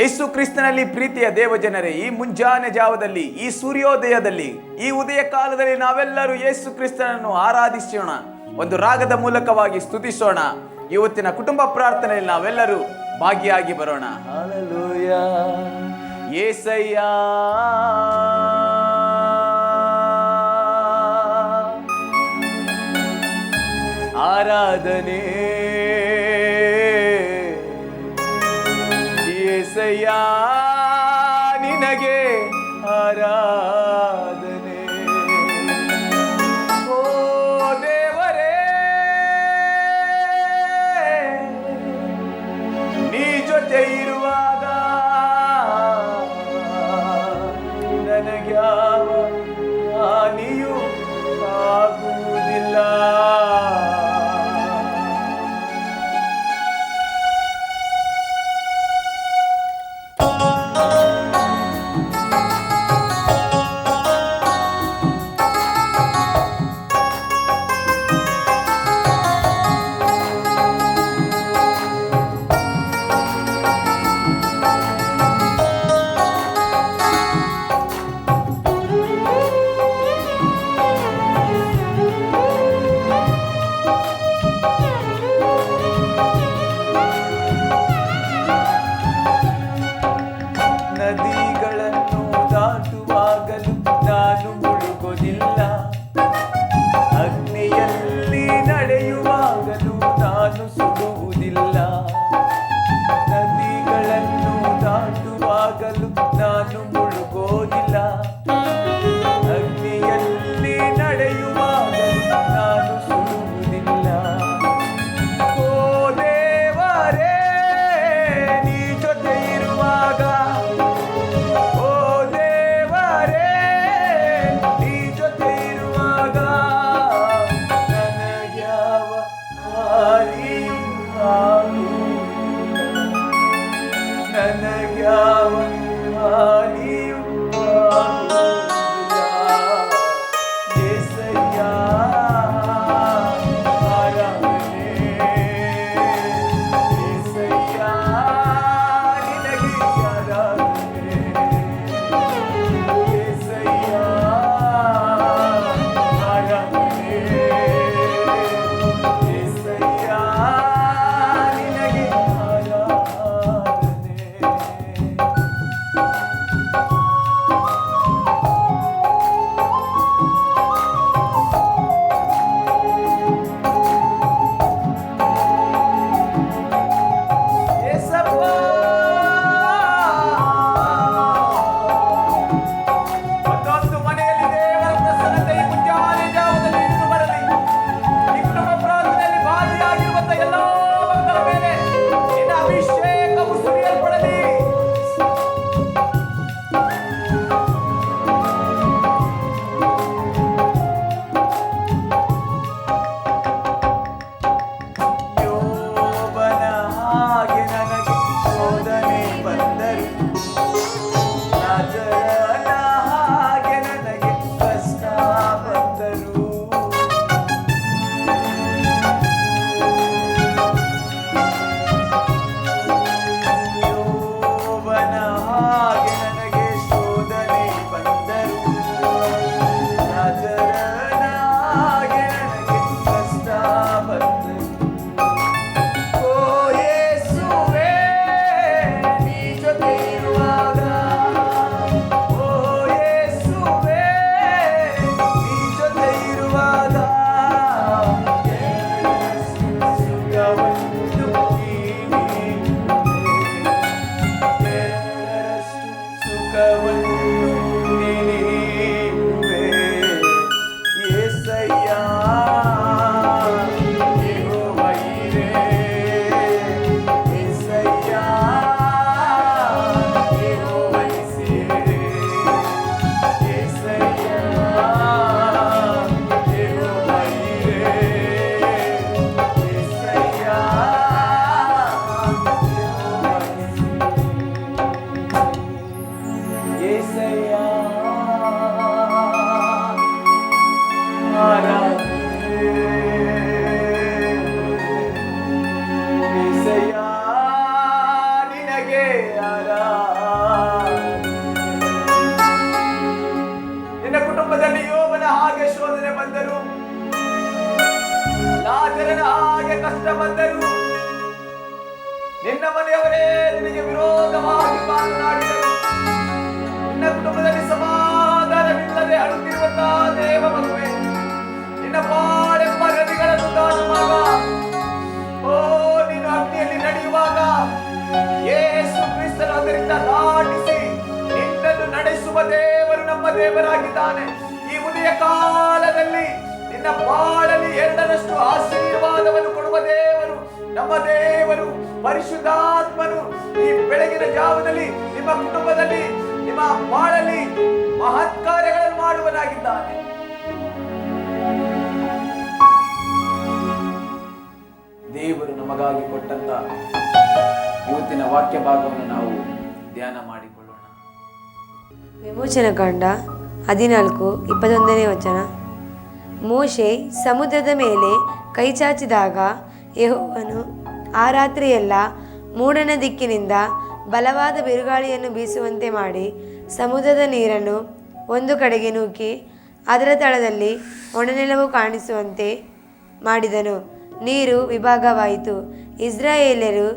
ಯೇಸು ಕ್ರಿಸ್ತನಲ್ಲಿ ಪ್ರೀತಿಯ ದೇವಜನರೇ, ಈ ಮುಂಜಾನೆ ಜಾವದಲ್ಲಿ, ಈ ಸೂರ್ಯೋದಯದಲ್ಲಿ, ಈ ಉದಯ ಕಾಲದಲ್ಲಿ ನಾವೆಲ್ಲರೂ ಯೇಸು ಕ್ರಿಸ್ತನನ್ನು ಆರಾಧಿಸೋಣ, ಒಂದು ರಾಗದ ಮೂಲಕವಾಗಿ ಸ್ತುತಿಸೋಣ. ಇವತ್ತಿನ ಕುಟುಂಬ ಪ್ರಾರ್ಥನೆಯಲ್ಲಿ ನಾವೆಲ್ಲರೂ ಭಾಗಿಯಾಗಿ ಬರೋಣ. ಹಲ್ಲೆಲೂಯಾ. ಯೇಸಯ್ಯ ಆರಾಧನೆ, ಯೇಸಯ್ಯ ನಿನಗೆ ಆರಾಧನೆ. ಓ ದೇವರೇ, ನೀ ಜೊತೆ ಇರುವಾಗ ನನಗ್ಯಾವ ಹಾನಿಯೂ ಆಗುವುದಿಲ್ಲ. ನದಿಗಳನ್ನು ದಾಟುವಾಗಲೂ ನಾನು ಮುಳುಗೋದಿಲ್ಲ, ಅಗ್ನಿಯಲ್ಲಿ ನಡೆಯುವಾಗಲೂ ನಾನು ಸುಡುವುದಿಲ್ಲ. ನದಿಗಳನ್ನು ದಾಟುವಾಗಲೂ ನಾನು ಮುಳುಗೋದಿಲ್ಲ, ಅಗ್ನಿಯಲ್ಲಿ ನಡೆಯುವಾಗಲೂ ನಾನು ಸುಡುವುದಿಲ್ಲ. ಓ ದೇವರೇ, ನೀ ಜೊತೆ ಇರುವಾಗ, ಓ ದೇವರೇ, ನೀ ಜೊತೆ ಇರುವಾಗ ನನಗ್ಯಾವ ಹಾನಿಯೂ ಆಗುವುದಿಲ್ಲ, ನನಗ್ಯಾವ ಹಾನಿಯೂ ಆಗುವುದಿಲ್ಲ. ಯೇಸಯ್ಯ ಆರಾಧನೆ, ಯೇಸಯ್ಯ ನಿನಗೆ ಆರಾಧನೆ, ಯೇಸಯ್ಯ ಆರಾಧನೆ, ಯೇಸಯ್ಯ ನಿನಗೆ ಆರಾಧನೆ. ನಿನ್ನ ಮನೆಯವರೇ ನಿನಗೆ ವಿರೋಧವಾಗಿ ಮಾತನಾಡಿದರು. ನಿನ್ನ ಕುಟುಂಬದಲ್ಲಿ ಸಮಾಧಾನವಿಲ್ಲದೆ ಅಳುತ್ತಿರುವಂತಹ ದೇವ ಮಗುವೆ, ನಿನ್ನ ಬಾಳೆಂಬ ನದಿಗಳನ್ನು ದಾಟುವಾಗ, ಓ ನೀನು ಅಗ್ನಿಯಲ್ಲಿ ನಡೆಯುವಾಗ ಯೇಸು ಕ್ರಿಸ್ತನು ಅದರಿಂದ ದಾಟಿಸಿ ನಿನ್ನನ್ನು ನಡೆಸುವ ದೇವರು ನಮ್ಮ ದೇವರಾಗಿದ್ದಾನೆ. ಈ ಉದಯ ಕಾಲದಲ್ಲಿ ನಿನ್ನ ಬಾಳಲ್ಲಿ ಎರಡರಷ್ಟು ಆಶೀರ್ವಾದವನ್ನು ಕೊಡುವ ದೇವರು ನಮ್ಮ ದೇವರು ಪರಿಶುದ್ಧಾತ್ಮನು ಈ ಬೆಳಗಿನ ಜಾವದಲ್ಲಿ ನಿಮ್ಮ ಕುಟುಂಬದಲ್ಲಿ ನಿಮ್ಮ ಬಾಳಲ್ಲಿ ಮಹತ್ ಕಾರ್ಯಗಳನ್ನು ಮಾಡುವನಾಗಿದ್ದಾನೆ. ದೇವರು ನಮಗಾಗಿ ಕೊಟ್ಟಂತ ಇವತ್ತಿನ ವಾಕ್ಯ ಭಾಗವನ್ನು ನಾವು ಧ್ಯಾನ ಮಾಡಿಕೊಳ್ಳೋಣ. ವಿಮೋಚನಕಾಂಡ 14:21 ವಚನ. ಮೋಶೆ ಸಮುದ್ರದ ಮೇಲೆ ಕೈ ಚಾಚಿದಾಗ ಯೆಹೋವನು ಆ ರಾತ್ರಿಯೆಲ್ಲ ಮೂಡಣ ದಿಕ್ಕಿನಿಂದ ಬಲವಾದ ಬಿರುಗಾಳಿಯನ್ನು ಬೀಸುವಂತೆ ಮಾಡಿ ಸಮುದ್ರದ ನೀರನ್ನು ಒಂದು ಕಡೆಗೆ ನೂಕಿ ಅದರ ತಳದಲ್ಲಿ ಒಣನೆಲವು ಕಾಣಿಸುವಂತೆ ಮಾಡಿದನು. ನೀರು ವಿಭಾಗವಾಯಿತು. ಇಸ್ರಾಯೇಲ್ಯರು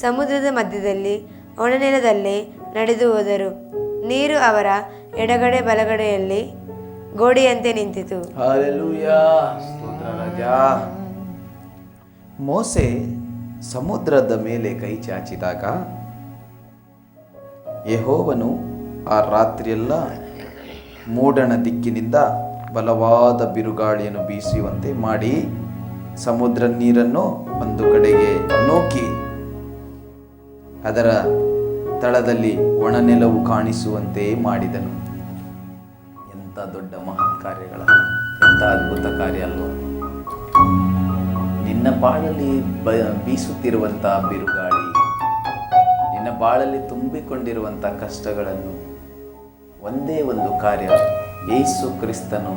ಸಮುದ್ರದ ಮಧ್ಯದಲ್ಲಿ ಒಣನೆಲದಲ್ಲೇ ನಡೆದು ಹೋದರು. ನೀರು ಅವರ ಎಡಗಡೆ ಬಲಗಡೆಯಲ್ಲಿ ಗೋಡೆಯಂತೆ ನಿಂತಿತು. ಹಲ್ಲೆಲೂಯಾ, ಸ್ತೋತ್ರ ರಾಜಾ. ಮೋಸೆ ಸಮುದ್ರದ ಮೇಲೆ ಕೈ ಚಾಚಿದಾಗ ಯೆಹೋವನು ಆ ರಾತ್ರಿಯೆಲ್ಲ ಮೂಡಣ ದಿಕ್ಕಿನಿಂದ ಬಲವಾದ ಬಿರುಗಾಳಿಯನ್ನು ಬೀಸುವಂತೆ ಮಾಡಿ ಸಮುದ್ರ ನೀರನ್ನು ಒಂದು ಕಡೆಗೆ ನೂಕಿ ಅದರ ತಳದಲ್ಲಿ ಒಣನೆಲವು ಕಾಣಿಸುವಂತೆ ಮಾಡಿದನು. ಎಂಥ ದೊಡ್ಡ ಮಹತ್ ಕಾರ್ಯಗಳ, ಎಂಥ ಅದ್ಭುತ ಕಾರ್ಯ ಅಲ್ವಾ? ನಿನ್ನ ಬಾಳಲ್ಲಿ ಬೀಸುತ್ತಿರುವಂಥ ಬಿರುಗಾಳಿ, ನಿನ್ನ ಬಾಳಲ್ಲಿ ತುಂಬಿಕೊಂಡಿರುವಂಥ ಕಷ್ಟಗಳನ್ನು ಒಂದೇ ಒಂದು ಕಾರ್ಯ, ಯೇಸು ಕ್ರಿಸ್ತನು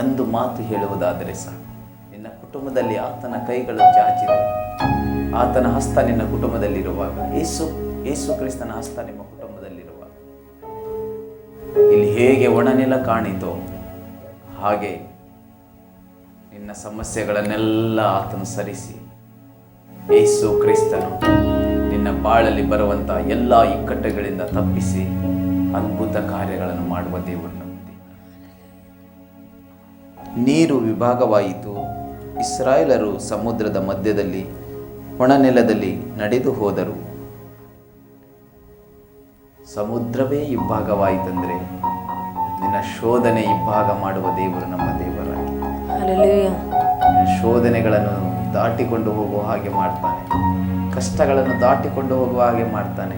ಒಂದು ಮಾತು ಹೇಳುವುದಾದರೆ ಸಾಕು. ನಿನ್ನ ಕುಟುಂಬದಲ್ಲಿ ಆತನ ಕೈಗಳು ಚಾಚಿದೆ, ಆತನ ಹಸ್ತ ನಿನ್ನ ಕುಟುಂಬದಲ್ಲಿರುವಾಗ, ಯೇಸು ಕ್ರಿಸ್ತನ ಹಸ್ತ ನಿಮ್ಮ ಕುಟುಂಬದಲ್ಲಿರುವಾಗ, ಇಲ್ಲಿ ಹೇಗೆ ಒಣನೆಲ ಕಾಣಿತೋ ಹಾಗೆ ನಿನ್ನ ಸಮಸ್ಯೆಗಳನ್ನೆಲ್ಲ ಆತನು ಸರಿಸಿ ಯೇಸು ಕ್ರಿಸ್ತನು ನಿನ್ನ ಬಾಳಲ್ಲಿ ಬರುವಂಥ ಎಲ್ಲ ಇಕ್ಕಟ್ಟುಗಳಿಂದ ತಪ್ಪಿಸಿ ಅದ್ಭುತ ಕಾರ್ಯಗಳನ್ನು ಮಾಡುವ ದೇವರು ನಮ್ಮ ದೇವರು. ನೀರು ವಿಭಾಗವಾಯಿತು. ಇಸ್ರಾಯೇಲರು ಸಮುದ್ರದ ಮಧ್ಯದಲ್ಲಿ ಒಣನೆಲದಲ್ಲಿ ನಡೆದು ಹೋದರು. ಸಮುದ್ರವೇ ಇಬ್ಬಾಗವಾಯಿತಂದ್ರೆ ನಿನ್ನ ಶೋಧನೆ ಇಬ್ಬಾಗ ಮಾಡುವ ದೇವರು ನಮ್ಮ ದೇವರಾಗಿದೆ. ಹಲ್ಲೆಲೂಯಾ. ಶೋಧನೆಗಳನ್ನು ದಾಟಿಕೊಂಡು ಹೋಗುವ ಹಾಗೆ ಮಾಡ್ತಾನೆ, ಕಷ್ಟಗಳನ್ನು ದಾಟಿಕೊಂಡು ಹೋಗುವ ಹಾಗೆ ಮಾಡ್ತಾನೆ.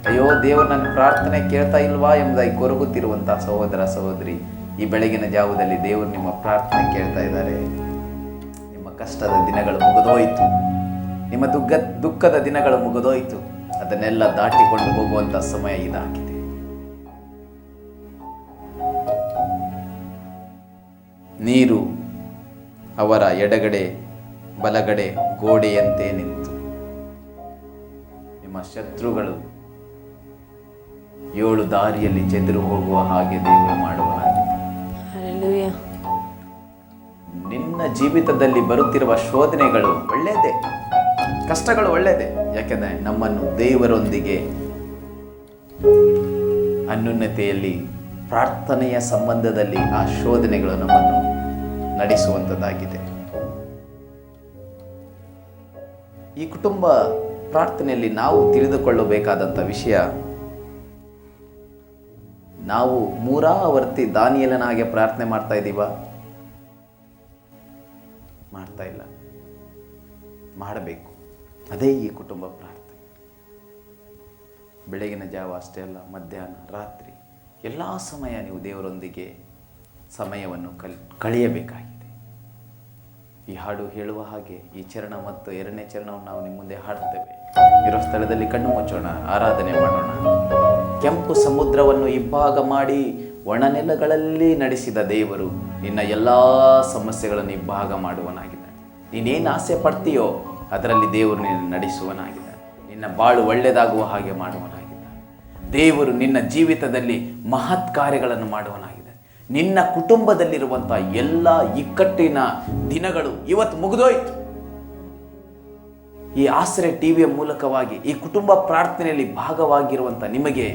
ಅಯ್ಯೋ ದೇವರು ನನ್ನ ಪ್ರಾರ್ಥನೆ ಕೇಳ್ತಾ ಇಲ್ವಾ ಎಂಬುದಾಗಿ ಕೊರಗುತ್ತಿರುವಂತಹ ಸಹೋದರ ಸಹೋದರಿ, ಈ ಬೆಳಗಿನ ಜಾವದಲ್ಲಿ ದೇವರು ನಿಮ್ಮ ಪ್ರಾರ್ಥನೆ ಕೇಳ್ತಾ ಇದ್ದಾರೆ. ನಿಮ್ಮ ಕಷ್ಟದ ದಿನಗಳು ಮುಗಿದೋಯ್ತು, ನಿಮ್ಮ ದುಃಖದ ದಿನಗಳು ಮುಗಿದೋಯ್ತು. ಅದನ್ನೆಲ್ಲ ದಾಟಿಕೊಂಡು ಹೋಗುವಂತ ಸಮಯ ಇದಾಗಿದೆ. ನೀರು ಅವರ ಎಡಗಡೆ ಬಲಗಡೆ ಗೋಡೆಯಂತೆ ನಿಂತು ನಿಮ್ಮ ಶತ್ರುಗಳು 7 ದಾರಿಯಲ್ಲಿ ಚೆದರು ಹೋಗುವ ಹಾಗೆ ದೇವರು ಮಾಡುವನಾಗಿದೆ. ಹಲ್ಲೆಲೂಯಾ. ನಿನ್ನ ಜೀವಿತದಲ್ಲಿ ಬರುತ್ತಿರುವ ಶೋಧನೆಗಳು ಒಳ್ಳೆಯದೇ, ಕಷ್ಟಗಳು ಒಳ್ಳೆಯದೇ. ಯಾಕೆಂದರೆ ನಮ್ಮನ್ನು ದೇವರೊಂದಿಗೆ ಅನ್ಯೋನ್ಯತೆಯಲ್ಲಿ ಪ್ರಾರ್ಥನೆಯ ಸಂಬಂಧದಲ್ಲಿ ಆ ಶೋಧನೆಗಳು ನಮ್ಮನ್ನು ನಡೆಸುವಂಥದ್ದಾಗಿದೆ. ಈ ಕುಟುಂಬ ಪ್ರಾರ್ಥನೆಯಲ್ಲಿ ನಾವು ತಿಳಿದುಕೊಳ್ಳಬೇಕಾದಂಥ ವಿಷಯ, ನಾವು ಮೂರಾವರ್ತಿ ದಾನಿಯೇಲನಾಗೆ ಪ್ರಾರ್ಥನೆ ಮಾಡ್ತಾ ಇದ್ದೀವಾ? ಮಾಡ್ತಾ ಇಲ್ಲ. ಮಾಡಬೇಕು. ಅದೇ ಈ ಕುಟುಂಬ ಪ್ರಾರ್ಥನೆ. ಬೆಳಗಿನ ಜಾವ ಅಷ್ಟೇ ಅಲ್ಲ, ಮಧ್ಯಾಹ್ನ, ರಾತ್ರಿ ಎಲ್ಲ ಸಮಯ ನೀವು ದೇವರೊಂದಿಗೆ ಸಮಯವನ್ನು ಕಳೆಯಬೇಕಾಗಿದೆ. ಈ ಹಾಡು ಹೇಳುವ ಹಾಗೆ ಈ ಚರಣ ಮತ್ತು 2ನೇ ಚರಣವನ್ನು ನಾವು ನಿಮ್ಮ ಮುಂದೆ ಹಾಡ್ತೇವೆ. ಇರೋ ಸ್ಥಳದಲ್ಲಿ ಕಣ್ಣು ಮುಚ್ಚೋಣ, ಆರಾಧನೆ ಮಾಡೋಣ. ಕೆಂಪು ಸಮುದ್ರವನ್ನು ಇಬ್ಬಾಗ ಮಾಡಿ ಒಣನೆಲಗಳಲ್ಲಿ ನಡೆಸಿದ ದೇವರು ನಿನ್ನ ಎಲ್ಲ ಸಮಸ್ಯೆಗಳನ್ನು ಇಬ್ಬಾಗ ಮಾಡುವನಾಗಿದ್ದಾನೆ. ನೀನೇನು ಆಸೆ ಪಡ್ತೀಯೋ ಅದರಲ್ಲಿ ದೇವರು ನಿನ್ನ ನಡೆಸುವನಾಗಿದ್ದಾನೆ. ನಿನ್ನ ಬಾಳು ಒಳ್ಳೆಯದಾಗುವ ಹಾಗೆ ಮಾಡುವನಾಗಿದ್ದಾನೆ. ದೇವರು ನಿನ್ನ ಜೀವಿತದಲ್ಲಿ ಮಹತ್ ಕಾರ್ಯಗಳನ್ನು ಮಾಡುವನಾಗಿದ್ದಾನೆ. ನಿನ್ನ ಕುಟುಂಬದಲ್ಲಿರುವಂಥ ಎಲ್ಲ ಇಕ್ಕಟ್ಟಿನ ದಿನಗಳು ಇವತ್ತು ಮುಗಿದೋಯ್ತು. ಈ ಆಸರೆ ಟಿವಿಯ ಮೂಲಕವಾಗಿ ಈ ಕುಟುಂಬ ಪ್ರಾರ್ಥನೆಯಲ್ಲಿ ಭಾಗವಾಗಿರುವಂಥ ನಿಮಗೆ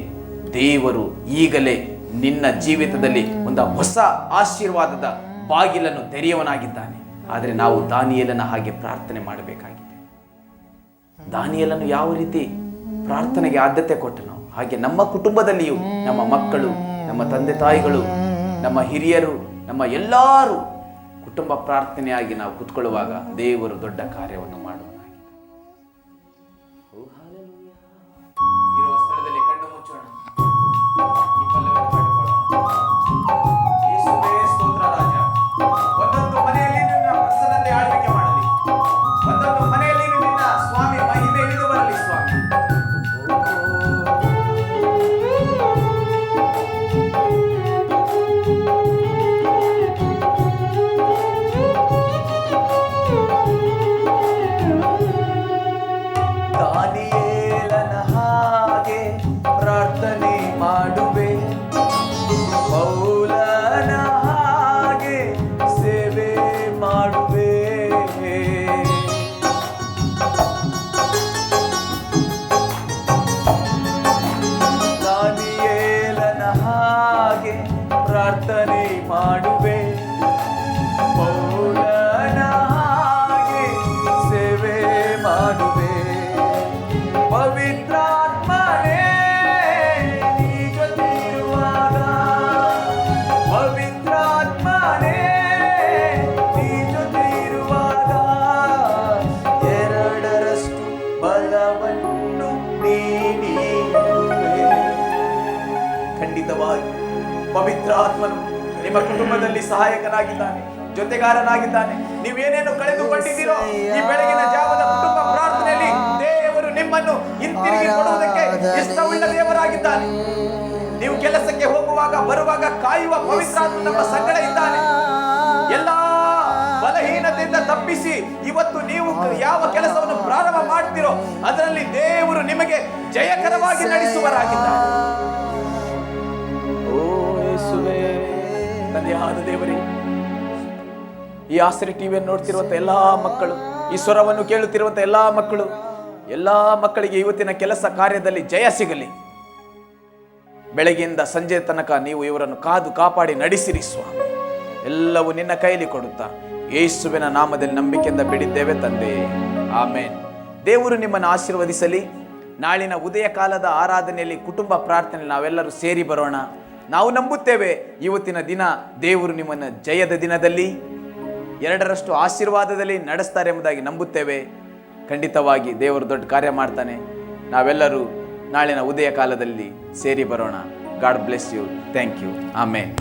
ದೇವರು ಈಗಲೇ ನಿನ್ನ ಜೀವಿತದಲ್ಲಿ ಒಂದು ಹೊಸ ಆಶೀರ್ವಾದದ ಬಾಗಿಲನ್ನು ತೆರೆಯುವನಾಗಿದ್ದಾನೆ. ಆದರೆ ನಾವು ದಾನಿಯೇಲನ ಹಾಗೆ ಪ್ರಾರ್ಥನೆ ಮಾಡಬೇಕಾಗಿದೆ. ದಾನಿಯೇಲನು ಯಾವ ರೀತಿ ಪ್ರಾರ್ಥನೆಗೆ ಆದ್ಯತೆ ಕೊಟ್ಟನು, ಹಾಗೆ ನಮ್ಮ ಕುಟುಂಬದಲ್ಲಿಯೂ ನಮ್ಮ ಮಕ್ಕಳು, ನಮ್ಮ ತಂದೆ ತಾಯಿಗಳು, ನಮ್ಮ ಹಿರಿಯರು, ನಮ್ಮ ಎಲ್ಲರೂ ಕುಟುಂಬ ಪ್ರಾರ್ಥನೆಯಾಗಿ ನಾವು ಕುತ್ಕೊಳ್ಳುವಾಗ ದೇವರು ದೊಡ್ಡ ಕಾರ್ಯವನ್ನು ಮಾಡುವನಾಗಿದೆ. ಇರುವ ಸ್ಥಳದಲ್ಲಿ ಕಣ್ಣು ಮುಚ್ಚೋಣ. ಈ ಪಲ್ಲವಿಯನ್ನು ಮಾಡಿಕೊಳ್ಳೋಣ. ಯೇಸುವೇ ಸ್ತೋತ್ರ ರಾಜ. ಒಂದೊಂದು ಮನೆಯಲ್ಲಿ ನಿನ್ನ ಪ್ರಸನ್ನತೆ ಆಳ್ವಿಕೆ ಮಾಡಲಿ. ಒಂದೊಂದು ಮನೆಯಲ್ಲಿ ನಿನ್ನ ಸ್ವಾಮಿ ಮಹಿಮೆ ಇಳಿದು ಬರಲಿ ಸ್ವಾಮಿ. ದಾನಿಯೇಲನ ಹಾಗೆ ಪ್ರಾರ್ಥನೆ ಮಾಡುವೆ, ಪೌಲನ ಹಾಗೆ ಸೇವೆ ಮಾಡುವೆ. ದಾನಿಯೇಲನ ಹಾಗೆ ಪ್ರಾರ್ಥನೆ ಮಾಡುವೆ, ಪೌಲನ ಹಾಗೆ ಸೇವೆ ಮಾಡುವೆ. ಪವಿತ್ರಾತ್ಮನೇ ನೀ ಜೊತೆಯಿರುವಾಗ, ಪವಿತ್ರಾತ್ಮನೇ ನೀ ಜೊತೆಯಿರುವಾಗ ಎರಡರಷ್ಟು ಬಲವನ್ನು ನೀಡುವೆ. ಖಂಡಿತವಾಗಿ ಪವಿತ್ರಾತ್ಮನು ನಿಮ್ಮ ಕುಟುಂಬದಲ್ಲಿ ಸಹಾಯಕನಾಗಿದ್ದಾನೆ, ಜೊತೆಗಾರನಾಗಿದ್ದಾನೆ. ನೀವೇನೇನು ಕಳೆದುಕೊಂಡಿದ್ದೀರೋ ಈ ಬೆಳಗಿನ ಜಾವದ ಕುಟುಂಬ ಪ್ರಾರ್ಥನೆಯಲ್ಲಿ ದೇವರು ನಿಮ್ಮನ್ನು ಹಿಂತಿರುಗಿ ಕೊಡುವುದಕ್ಕೆ ಇಷ್ಟವುಳ್ಳ ದೇವರಾಗಿದ್ದಾನೆ. ನೀವು ಕೆಲಸಕ್ಕೆ ಹೋಗುವಾಗ ಬರುವಾಗ ಕಾಯುವ ಪವಿತ್ರಾತ್ಮ ನಮ್ಮ ಸಂಗಡ ಇದ್ದಾನೆ. ಎಲ್ಲಾ ಬಲಹೀನತೆಯಿಂದ ತಪ್ಪಿಸಿ ಇವತ್ತು ನೀವು ಯಾವ ಕೆಲಸವನ್ನು ಪ್ರಾರಂಭ ಮಾಡ್ತೀರೋ ಅದರಲ್ಲಿ ದೇವರು ನಿಮಗೆ ಜಯಕರವಾಗಿ ನಡೆಸುವರಾಗಿದ್ದಾನೆ. ಓ ಯೇಸುವೇ, ತಂದೆಯಾದ ದೇವರೇ, ಈ ಆಸರೆ ಟಿವಿಯನ್ನು ನೋಡ್ತಿರುವಂತ ಎಲ್ಲಾ ಮಕ್ಕಳು, ಈ ಸ್ವರವನ್ನು ಕೇಳುತ್ತಿರುವಂತ ಎಲ್ಲಾ ಮಕ್ಕಳು, ಎಲ್ಲಾ ಮಕ್ಕಳಿಗೆ ಇವತ್ತಿನ ಕೆಲಸ ಕಾರ್ಯದಲ್ಲಿ ಜಯ ಸಿಗಲಿ. ಬೆಳಗ್ಗೆಯಿಂದ ಸಂಜೆ ತನಕ ನೀವು ಇವರನ್ನು ಕಾದು ಕಾಪಾಡಿ ನಡೆಸಿರಿ ಸ್ವಾಮಿ. ಎಲ್ಲವೂ ನಿನ್ನ ಕೈಲಿ ಕೊಡುತ್ತಾ ಯೇಸುವಿನ ನಾಮದಲ್ಲಿ ನಂಬಿಕೆಯಿಂದ ಬಿಡಿದ್ದೇವೆ ತಂದೆ, ಆಮೇನ್. ದೇವರು ನಿಮ್ಮನ್ನು ಆಶೀರ್ವದಿಸಲಿ. ನಾಳಿನ ಉದಯ ಕಾಲದ ಆರಾಧನೆಯಲ್ಲಿ ಕುಟುಂಬ ಪ್ರಾರ್ಥನೆ ನಾವೆಲ್ಲರೂ ಸೇರಿ ಬರೋಣ. ನಾವು ನಂಬುತ್ತೇವೆ ಇವತ್ತಿನ ದಿನ ದೇವರು ನಿಮ್ಮನ್ನು ಜಯದ ದಿನದಲ್ಲಿ ಎರಡರಷ್ಟು ಆಶೀರ್ವಾದದಲ್ಲಿ ನಡೆಸ್ತಾರೆ ಎಂಬುದಾಗಿ ನಂಬುತ್ತೇವೆ. ಖಂಡಿತವಾಗಿ ದೇವರು ದೊಡ್ಡ ಕಾರ್ಯ ಮಾಡ್ತಾನೆ. ನಾವೆಲ್ಲರೂ ನಾಳಿನ ಉದಯ ಕಾಲದಲ್ಲಿ ಸೇರಿ ಬರೋಣ. God bless you. Thank you. Amen.